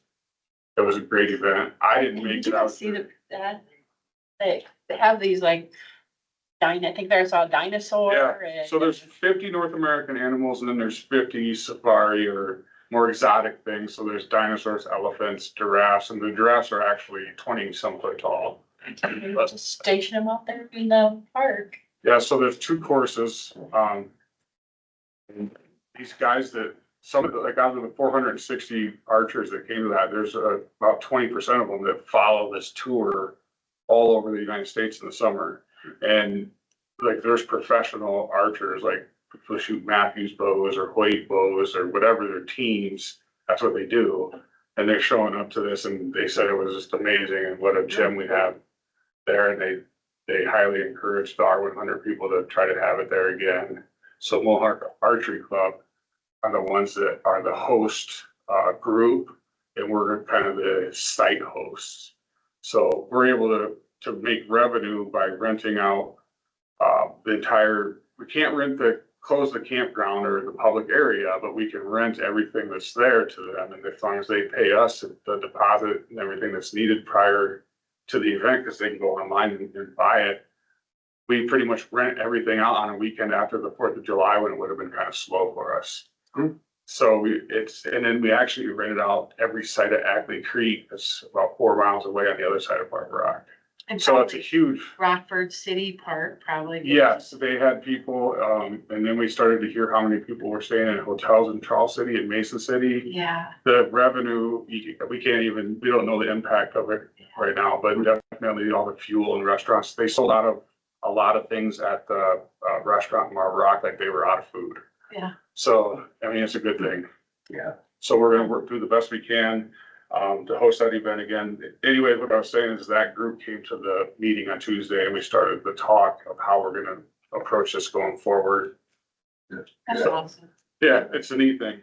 it was a great event. I didn't make Did it you out. guys see that? They have these like, I think there's a dinosaur Yeah, and. so there's 50 North American animals and then there's 50 safari or more exotic things. So there's dinosaurs, elephants, giraffes, and the giraffes are actually 20 some foot tall. Just station them out there in the park. Yeah, so there's two courses. And these guys that, some of the, like out of the 460 archers that came to that, there's about 20% of them that follow this tour all over the United States in the summer. And like there's professional archers, like people shoot Matthews bows or Hoyt bows or whatever their teams, that's what they do. And they're showing up to this and they said it was just amazing and what a gym we have there. And they highly encouraged the R100 people to try to have it there again. So Mohawk Archery Club are the ones that are the host group, and we're kind of the site hosts. So we're able to make revenue by renting out the entire, we can't close the campground or the public area, but we can rent everything that's there to them. And as long as they pay us the deposit and everything that's needed prior to the event, because they can go online and buy it, we pretty much rent everything out on a weekend after the 4th of July when it would have been kind of slow for us. So and then we actually rented out every site at Ackley Creek. That's about 4 miles away on the other side of Park Rock. And So it's a probably huge, Rockford City Park, probably. yes, they had people, and then we started to hear how many people were staying in hotels in Charles City and Mason City. Yeah, The revenue, we don't know the impact of it right now, but definitely all the fuel and restaurants, they sold out of a lot of things at the restaurant in Marble Rock, like they were out of food. yeah. So, I mean, it's a good thing. Yeah. So we're gonna work through the best we can, to host that event again. Anyway, what I was saying is that group came to the meeting on Tuesday and we started the talk of how we're gonna approach this going forward. That's awesome. Yeah, it's a neat thing.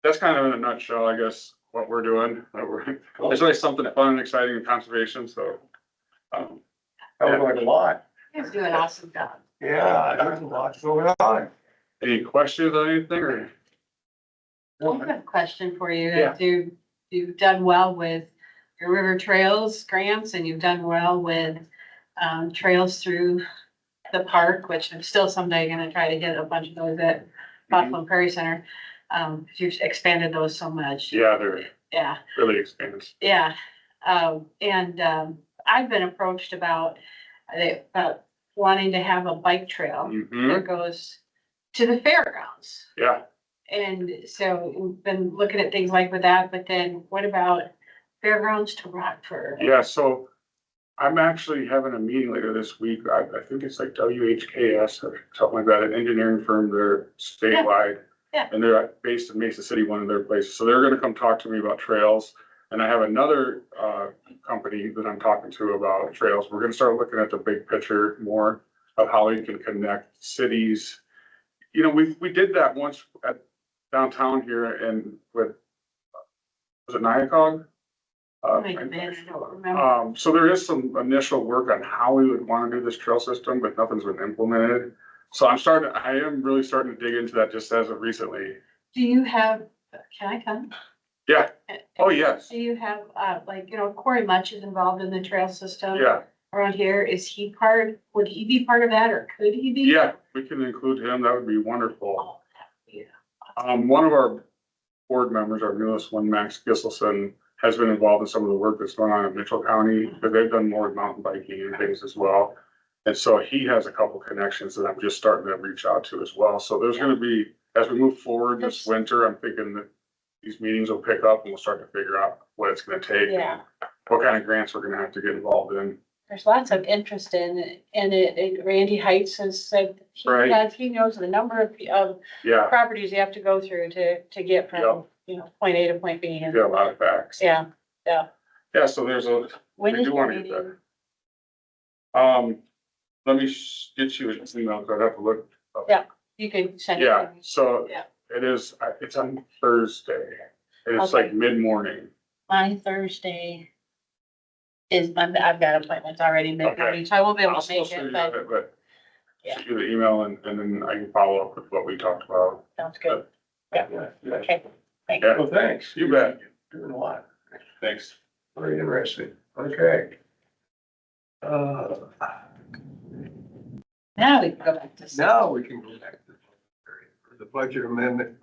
That's kind of in a nutshell, I guess, what we're doing. There's always something fun and exciting in conservation, so. That was like a lot. You guys do an awesome job. Yeah, there's a lot going on. Any questions on anything or? I have a question for you. Yeah. You've done well with your river trails grants and you've done well with trails through the park, which I'm still someday gonna try to get a bunch of those at Buffalo Prairie Center. You've expanded those so much. Yeah, they're Yeah, really expensive. yeah. I've been approached about wanting to have a bike trail Mhm. that goes to the fairgrounds. Yeah, And so we've been looking at things like with that, but then what about fairgrounds to Rockford? yeah, so I'm actually having a meeting later this week. I think it's like WHKS or something like that, an engineering firm. They're statewide. Yeah. And they're based in Mesa City, one of their places. So they're gonna come talk to me about trails. And I have another company that I'm talking to about trails. We're gonna start looking at the big picture more of how we can connect cities. You know, we did that once at downtown here and with, was it Nyakog? Oh, man, I don't remember. So there is some initial work on how we would want to do this trail system, but nothing's been implemented. So I am really starting to dig into that just as of recently. Do you have, can I come? Yeah. Oh, yes. Do you have, Corey Much is involved in the trail system Yeah, around here. Would he be part of that or could he be? yeah, we can include him. That would be wonderful. Oh, that would be- One of our board members, our newest one, Max Gisselson, has been involved in some of the work that's going on in Mitchell County, but they've done more mountain biking and things as well. And so he has a couple connections that I'm just starting to reach out to as well. So there's gonna be, as we move forward this winter, I'm thinking that these meetings will pick up and we'll start to figure out what it's gonna take. Yeah. What kind of grants we're gonna have to get involved in. There's lots of interest in it, and Randy Heights has said Right. he knows the number of Yeah, properties you have to go through to get from, point A to point B. we got a lot of facts. Yeah, Yeah, so there's when We is do your wanna get meeting? let me get you an email, because I'd have to look. Yeah. You can send it. Yeah, to me. so Yeah. it is, it's on Thursday, and it's like Okay. mid-morning. My Thursday is I've got appointments already mid-morning, so I won't be able I'll to still make send it, you but it, but Yeah. shoot you the email and then I can follow up with what we talked about. sounds good. Yeah, okay. Thank you. Well, thanks. You bet. Doing a lot. Thanks. Very interesting. Okay. Now we can go back to. Now we can go back to the budget amendment.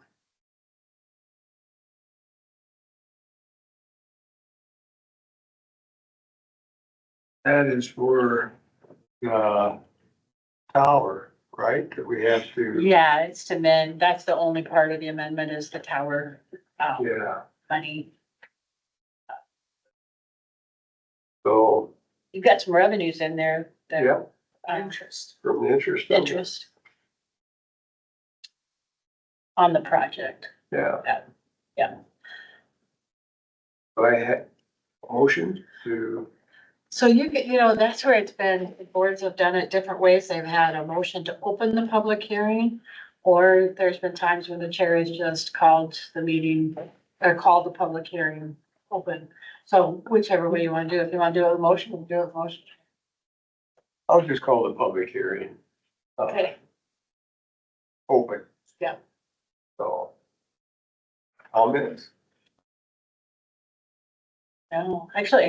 That is for, tower, right? That we have to, Yeah, it's to amend, that's the only part of the amendment is the tower, yeah, money. so, You've got some revenues in there. that, yeah, Interest. from the interest. of it. Interest. On the project. Yeah. Yeah. So I had a motion to, So that's where it's been, the boards have done it different ways. They've had a motion to open the public hearing. Or there's been times when the chair has just called the meeting or called the public hearing open. So whichever way you wanna do it. If you wanna do it with a motion, we'll do it with a motion. I'll just call the public hearing. Okay. Open. Yeah. So. All minutes. No, actually,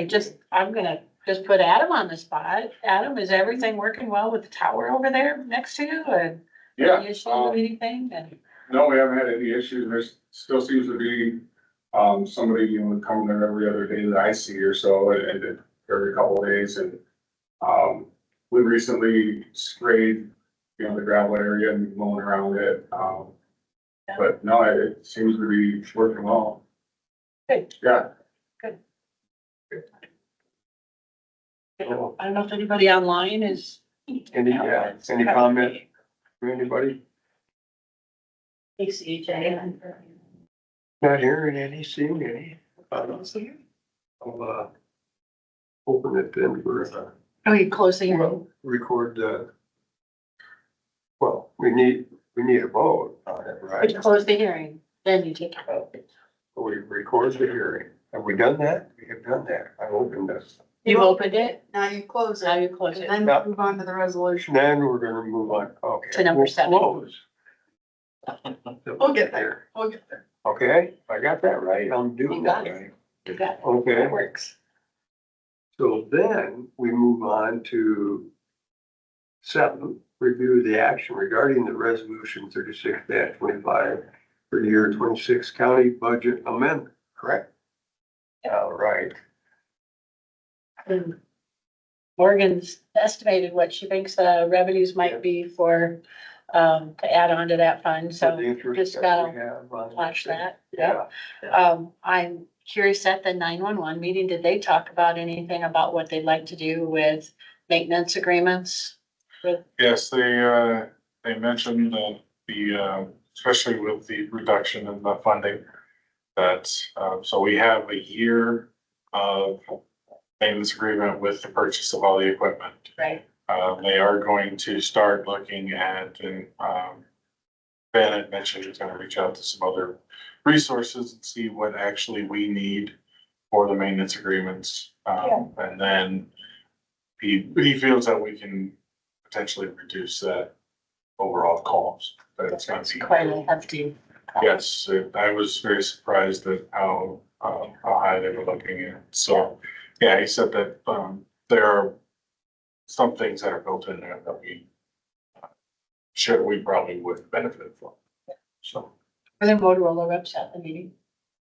I'm gonna just put Adam on the spot. Adam, is everything working well with the tower over there next to you and? Yeah, Any issues with anything? And no, we haven't had any issues. There still seems to be, somebody, coming there every other day that I see or so, and every couple of days, and, we recently sprayed, the gravel area and mowing around it, but no, it seems to be working well. Good. Yeah. I don't know if anybody online is. Any comment from anybody? Hey, CJ. Not hearing any, seeing any. I'll, open it then for, Oh, you closing? well, record well, we need a vote on it, Would right? you close the hearing? Then you take a vote. We record the hearing. Have we done that? We have done that. I opened this. You opened it, Now you close now it, you close and it. then Yeah. move on to the resolution. Then we're gonna move on, okay. To number We'll 7. close. We'll get there, we'll get there. Okay, if I got that right, I'm doing You got that it. right. You got it. Okay, That works. so then we move on to 7, review the action regarding the resolution 36-25 for the year 26 county budget amendment, correct? All right, And Morgan's estimated what she thinks the revenues might be to add on to that fund, so so the interest just that gotta we have on. watch that. Yeah, I'm curious at the 911 meeting, did they talk about anything about what they'd like to do with maintenance agreements? Yes, they mentioned that especially with the reduction in the funding, that, so we have a year of maintenance agreement with the purchase of all the equipment. Right. They are going to start looking at, and, Ben had mentioned he's gonna reach out to some other resources and see what actually we need for the maintenance agreements. And then he feels that we can potentially reduce that overall cost. That it's gonna It's be. quite a hefty. Yes, I was very surprised at how high they were looking at. So, yeah, he said that, there are some things that are built in there that we probably would benefit from. So, Were there Motorola reps at the meeting?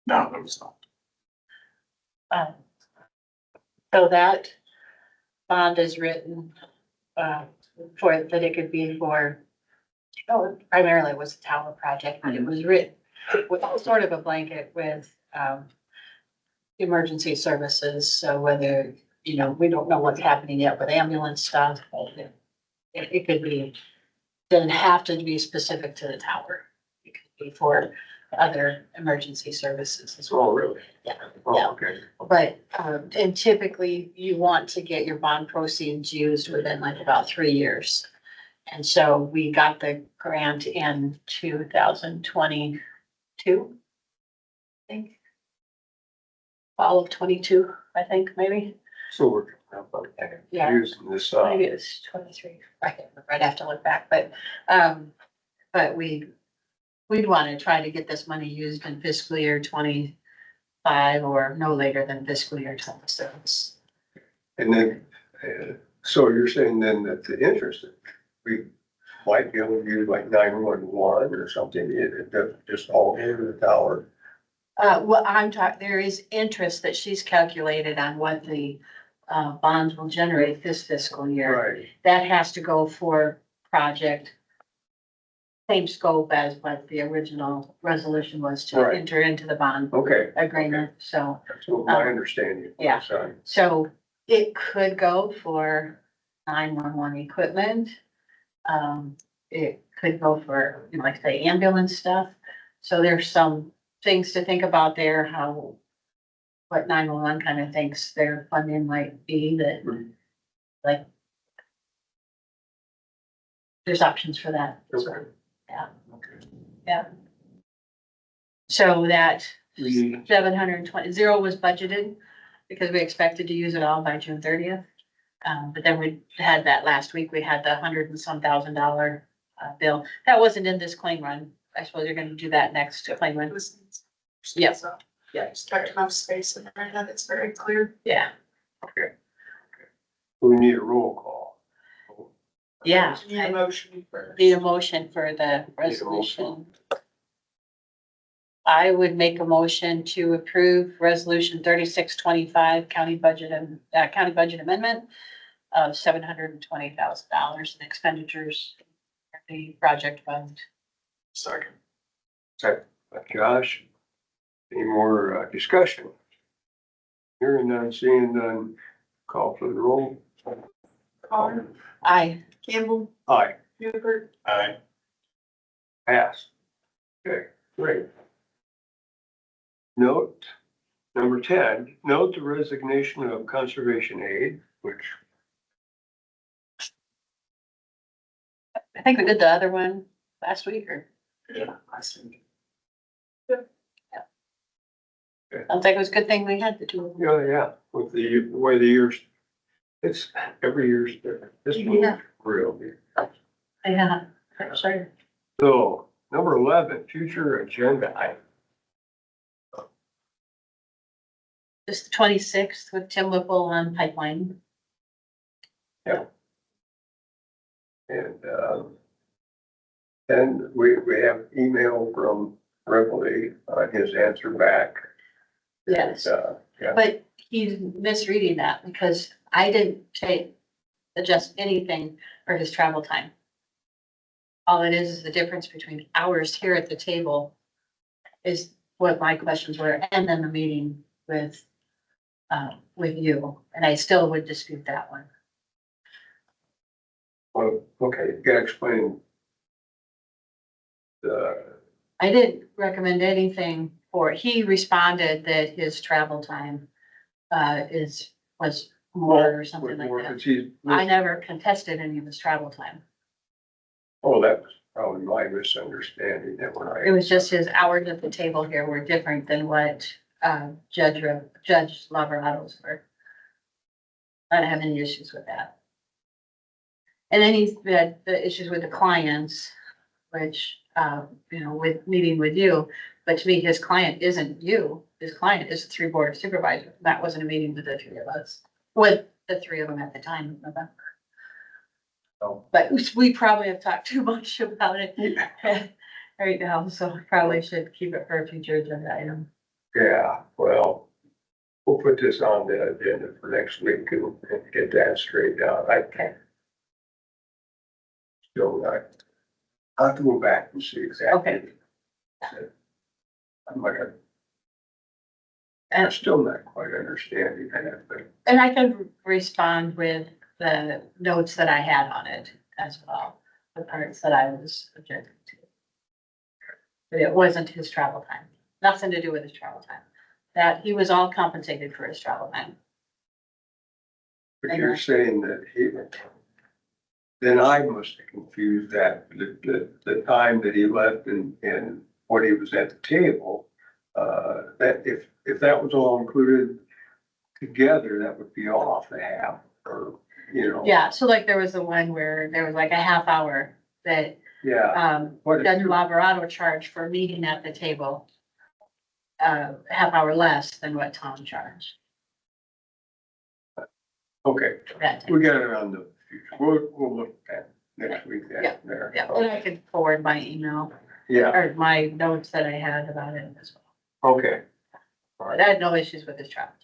no, there was not. So that bond is written, for, that it could be for, primarily it was a tower project, but it was written with sort of a blanket with, emergency services, so whether, we don't know what's happening yet with ambulance stuff, but it could be, doesn't have to be specific to the tower. It could be for other emergency services as well. oh, really? Yeah. Oh, okay. But, and typically you want to get your bond proceeds used within like about 3 years. And so we got the grant in 2022. I think. Fall of 22, I think, maybe. So we're Yeah. using this, Maybe it was 23. I can't remember. I'd have to look back, but we we'd want to try to get this money used in fiscal year 25 or no later than fiscal year 26. And then, so you're saying then that the interest, we might be able to use like 911 or something, it doesn't just all over the tower. Well, there is interest that she's calculated on what the bonds will generate this fiscal year. Right, That has to go for project. Same scope as what the original resolution was to Right. enter into the bond okay, agreement, so. that's what my understanding. Yeah. was, son. So it could go for 911 equipment. It could go for, you know, like say ambulance stuff. So there's some things to think about there, how, what 911 kind of thinks their funding might be that, like, there's options for that. Okay. Yeah. So that We- 720, zero was budgeted because we expected to use it all by June 30th. But then we had that last week, we had the $100,000 bill. That wasn't in this claim run. I suppose you're gonna do that next claim It run. was. Yep. So, yeah, just kept enough space in there that it's very clear. Yeah, We need a roll call. yeah. Need a motion for. Need a motion for the resolution. I would make a motion to approve resolution 3625 county budget amendment of $720,000 in expenditures for the project fund. Second. Second, by Josh. Any more discussion? Hearing none, seeing none, call for the roll. Carr, Aye. Campbell, Aye, Hubert, Aye. pass. Okay, great. Note, number 10, note the resignation of conservation aid, which, I think we did the other one last week or, yeah, last week. sounds like it was a good thing we had the two of them. yeah, with the way the years, it's every year's different. This Yeah. one's real. Yeah, for sure. So, number 11, future agenda item. Just the 26th with Tim Whipple on pipeline. And we have email from Reveille on his answer back. Yes. And, yeah, But he's misreading that because I didn't adjust anything for his travel time. All it is the difference between hours here at the table is what my questions were, and then the meeting with you, and I still would dispute that one. well, okay, you gotta explain. The, I didn't recommend anything he responded that his travel time was more or something like that. cause he's, I never contested any of his travel time. oh, that was probably my misunderstanding that when It I, was just his hours at the table here were different than what Judge Laverado's were. I don't have any issues with that. And then he's had the issues with the clients, which, you know, with meeting with you. But to me, his client isn't you. His client is the 3 board of supervisors. That wasn't a meeting with the 3 of us, with the 3 of them at the time in November. Oh. But we probably have talked too much about it right now, so probably should keep it for a future agenda item. yeah, well, we'll put this on the agenda for next week and get that straightened out. Okay. Still not, I'll have to go back and see exactly. Okay. I'm like, I'm still not quite understanding that, but And I can respond with the notes that I had on it as well, the parts that I was objecting to. But it wasn't his travel time, nothing to do with his travel time. That he was all compensated for his travel time. but you're saying that he, then I must have confused that, the time that he left and when he was at the table. That if that was all included together, that would be off a half or, you know. Yeah, so like there was the one where there was like a half hour that Yeah. What if Judge you- Lavorado charged for meeting at the table. Half hour less than what Tom charged. Okay, That we got it on the future. We'll look at next week Yeah. there. Yeah, and I could forward my email Yeah, or my notes that I had about it as well. okay, But I had no issues with his travel.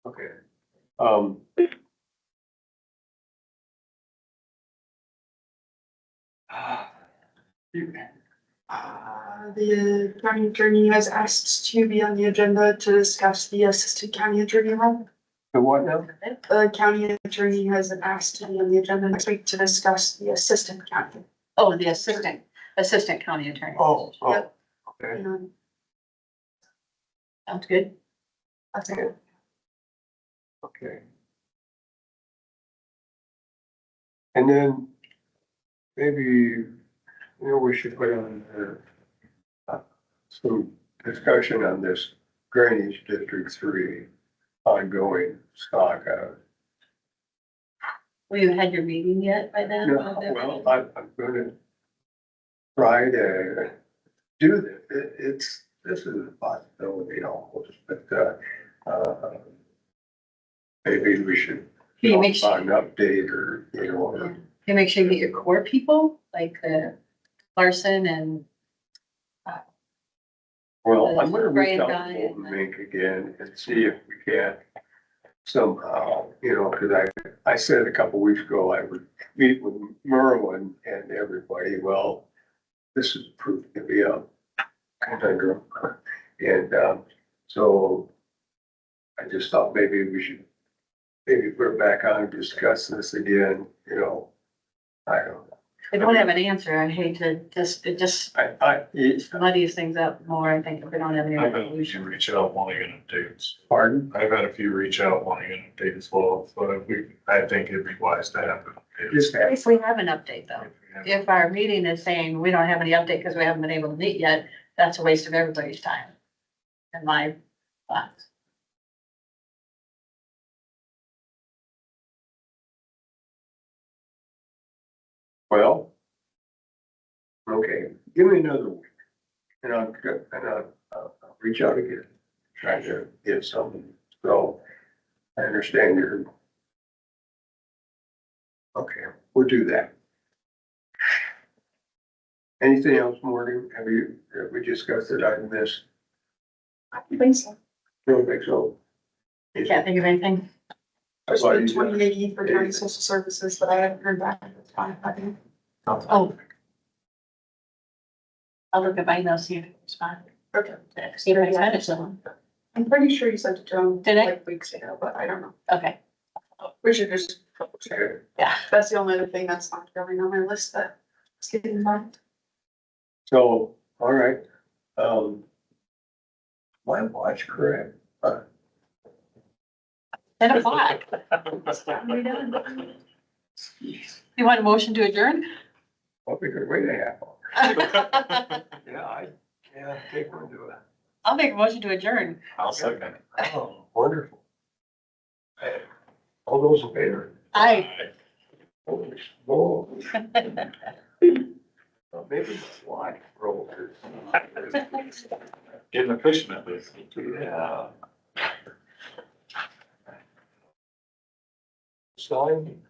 okay. You- The county attorney has asked to be on the agenda to discuss the assistant county attorney role. The what now? The county attorney has asked to be on the agenda next week to discuss the assistant county. Oh, the assistant county attorney. Oh, Yep. okay. Sounds good. That's it. Okay. And then maybe, we should put on some discussion on this drainage district 3 ongoing stock. Well, you had your meeting yet by then? No, well, I'm gonna try to do this. This is a possibility almost, but, maybe we should Can you talk make about sure, an update or, can you make sure you get your core people, like the Larson and, well, I'm gonna reach Brian out to Guy and Bolton Mink again and see if we can somehow, cause I said a couple weeks ago I would meet with Merlin and everybody. Well, this is proved to be a conundrum. And, so I just thought maybe we should maybe put it back on and discuss this again, I don't know. I don't have an answer. I hate to it just It's, muddies things up more, I think, if we don't have any I've had a few resolution. reach out wanting an update. pardon? I've had a few reach out wanting an update as well, so I think it'd be wise to have an update. Just At least we have an update though. If our meeting is saying we don't have any update because we haven't been able to meet yet, that's a waste of everybody's time. In my thoughts. Well, okay, give me another week, and I'll reach out again, try to get something, so I understand your. Okay, we'll do that. Anything else, Morgan? Have we discussed it? I missed. I think so. Don't think so. You can't think of anything? There's Why been you- 2080 for county social services, but I haven't heard back. It's fine. I think. Oh. I'll look at my email, see if it's fine. Okay. See if I sent it to them. I'm pretty sure you sent it to him Did I? like weeks ago, but I don't know. Okay, We should just. double check. Okay. yeah. That's the only other thing that's not going on my list that is getting marked. So, all right, my watch correct? 10:00. We done. You want a motion to adjourn? Well, we could wait a half hour. Yeah, take one to it. I'll make a motion to adjourn. I'll second. Oh, wonderful. All those in favor? Aye. Holy smokes. Well, maybe it's like roller. Getting efficient at this. Yeah. Sign.